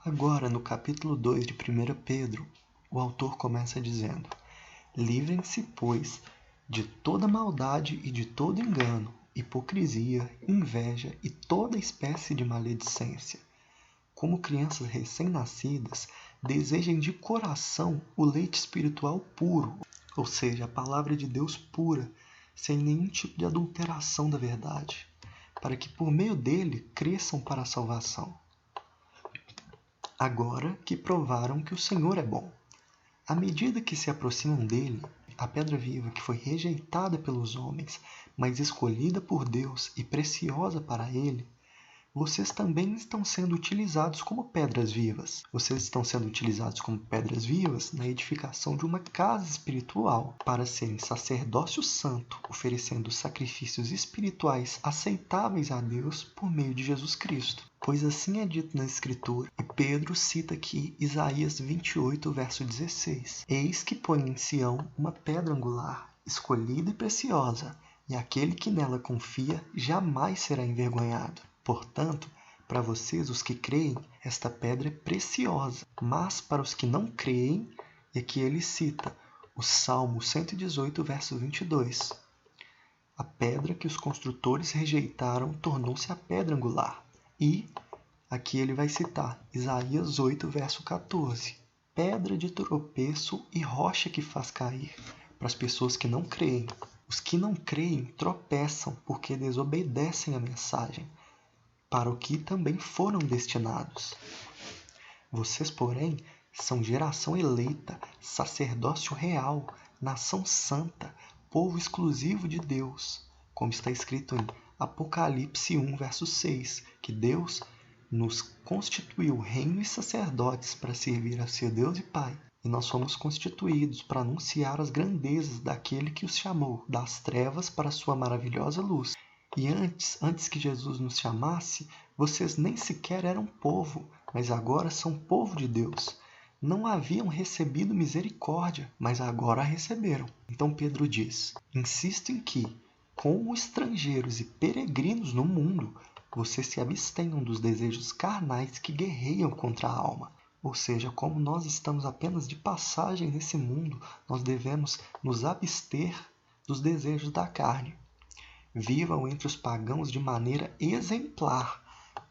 Agora, no capítulo 2 de 1 Pedro, o autor começa dizendo: livrem-se, pois, de toda maldade e de todo engano, hipocrisia, inveja e toda espécie de maledicência. Como crianças recém-nascidas, desejem de coração o leite espiritual puro, ou seja, a palavra de Deus pura, sem nenhum tipo de adulteração da verdade, para que por meio dele cresçam para a salvação. Agora que provaram que o Senhor é bom. À medida que se aproximam dele, a pedra viva que foi rejeitada pelos homens, mas escolhida por Deus e preciosa para ele, vocês também estão sendo utilizados como pedras vivas. Vocês estão sendo utilizados como pedras vivas na edificação de uma casa espiritual, para serem sacerdócio santo, oferecendo sacrifícios espirituais aceitáveis a Deus por meio de Jesus Cristo. Pois assim é dito na Escritura, e Pedro cita aqui Isaías 28, verso 16. Eis que põe em Sião uma pedra angular, escolhida e preciosa, e aquele que nela confia jamais será envergonhado. Portanto, para vocês, os que creem, esta pedra é preciosa. Mas para os que não creem, e aqui ele cita o Salmo 118, verso 22. A pedra que os construtores rejeitaram tornou-se a pedra angular. E aqui ele vai citar Isaías 8, verso 14. Pedra de tropeço e rocha que faz cair, para as pessoas que não creem. Os que não creem tropeçam porque desobedecem a mensagem, para o que também foram destinados. Vocês, porém, são geração eleita, sacerdócio real, nação santa, povo exclusivo de Deus, como está escrito em Apocalipse 1, verso 6, que Deus nos constituiu reino e sacerdotes para servir a seu Deus e Pai. E nós fomos constituídos para anunciar as grandezas daquele que os chamou das trevas para a sua maravilhosa luz. E antes que Jesus nos chamasse, vocês nem sequer eram povo, mas agora são povo de Deus. Não haviam recebido misericórdia, mas agora a receberam. Então Pedro diz: insisto em que, como estrangeiros e peregrinos no mundo, vocês se abstenham dos desejos carnais que guerreiam contra a alma. Ou seja, como nós estamos apenas de passagem nesse mundo, nós devemos nos abster dos desejos da carne. Vivam entre os pagãos de maneira exemplar,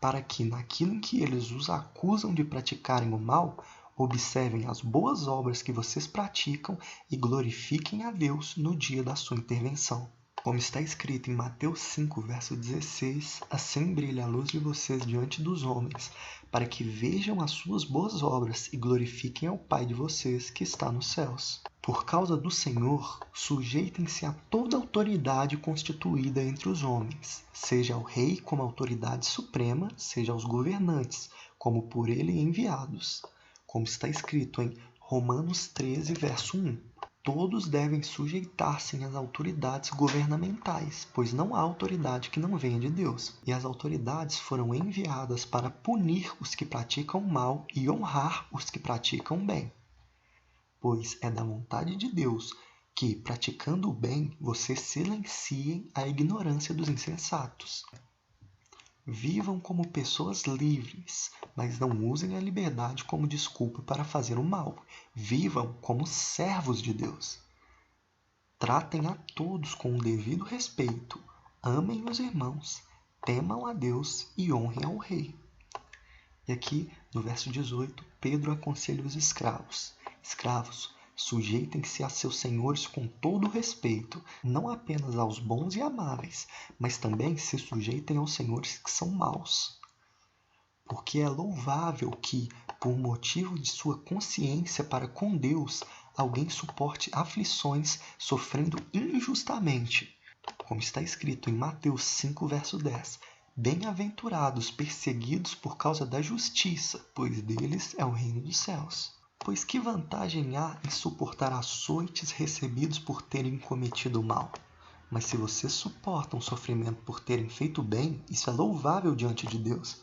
para que, naquilo em que eles os acusam de praticarem o mal, observem as boas obras que vocês praticam e glorifiquem a Deus no dia da sua intervenção. Como está escrito em Mateus 5, verso 16, assim brilha a luz de vocês diante dos homens, para que vejam as suas boas obras e glorifiquem ao Pai de vocês que está nos céus. Por causa do Senhor, sujeitem-se a toda autoridade constituída entre os homens, seja ao rei como autoridade suprema, seja aos governantes, como por ele enviados. Como está escrito em Romanos 13, verso 1. Todos devem sujeitar-se às autoridades governamentais, pois não há autoridade que não venha de Deus. E as autoridades foram enviadas para punir os que praticam mal e honrar os que praticam bem. Pois é da vontade de Deus que, praticando o bem, vocês silenciem a ignorância dos insensatos. Vivam como pessoas livres, mas não usem a liberdade como desculpa para fazer o mal. Vivam como servos de Deus. Tratem a todos com o devido respeito. Amem os irmãos, temam a Deus e honrem ao rei. E aqui, no verso 18, Pedro aconselha os escravos. Escravos, sujeitem-se a seus senhores com todo o respeito, não apenas aos bons e amáveis, mas também se sujeitem aos senhores que são maus. Porque é louvável que, por motivo de sua consciência para com Deus, alguém suporte aflições sofrendo injustamente. Como está escrito em Mateus 5, verso 10. Bem-aventurados perseguidos por causa da justiça, pois deles é o reino dos céus. Pois que vantagem há em suportar açoites recebidos por terem cometido o mal? Mas se vocês suportam sofrimento por terem feito o bem, isso é louvável diante de Deus.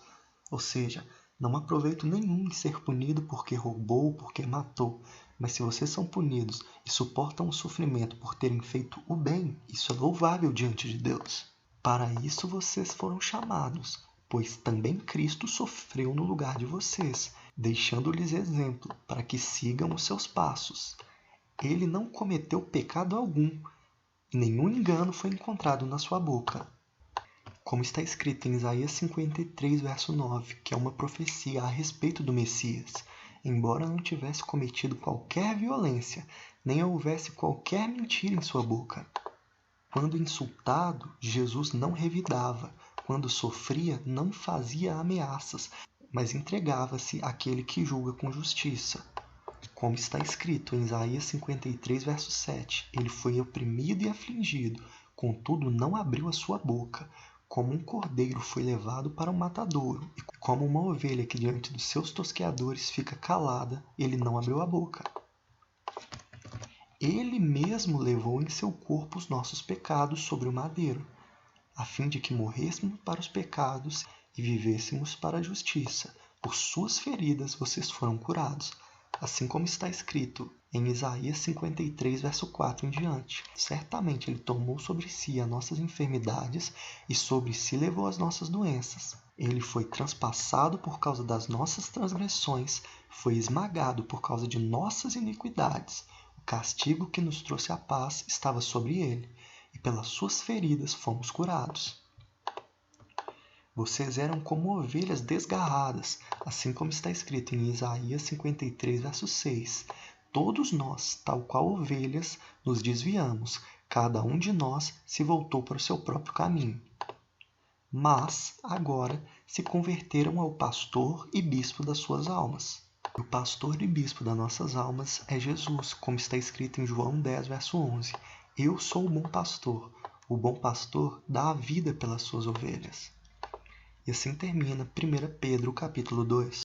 Ou seja, não há proveito nenhum em ser punido porque roubou ou porque matou. Mas se vocês são punidos e suportam o sofrimento por terem feito o bem, isso é louvável diante de Deus. Para isso vocês foram chamados, pois também Cristo sofreu no lugar de vocês, deixando-lhes exemplo para que sigam os seus passos. Ele não cometeu pecado algum, e nenhum engano foi encontrado na sua boca. Como está escrito em Isaías 53, verso 9, que é uma profecia a respeito do Messias, embora não tivesse cometido qualquer violência, nem houvesse qualquer mentira em sua boca. Quando insultado, Jesus não revidava. Quando sofria, não fazia ameaças, mas entregava-se àquele que julga com justiça. Como está escrito em Isaías 53, verso 7, ele foi oprimido e afligido, contudo não abriu a sua boca. Como um cordeiro foi levado para o matadouro, e como uma ovelha que diante dos seus tosqueadores fica calada, ele não abriu a boca. Ele mesmo levou em seu corpo os nossos pecados sobre o madeiro, a fim de que morrêssemos para os pecados e vivêssemos para a justiça. Por suas feridas vocês foram curados, assim como está escrito em Isaías 53, verso 4 em diante. Certamente ele tomou sobre si as nossas enfermidades e sobre si levou as nossas doenças. Ele foi transpassado por causa das nossas transgressões, foi esmagado por causa de nossas iniquidades. O castigo que nos trouxe a paz estava sobre ele, e pelas suas feridas fomos curados. Vocês eram como ovelhas desgarradas, assim como está escrito em Isaías 53, verso 6. Todos nós, tal qual ovelhas, nos desviamos, cada um de nós se voltou para o seu próprio caminho. Mas, agora, se converteram ao pastor e bispo das suas almas. O pastor e bispo das nossas almas é Jesus, como está escrito em João 10, verso 11. Eu sou o bom pastor. O bom pastor dá a vida pelas suas ovelhas. E assim termina 1 Pedro, capítulo 2.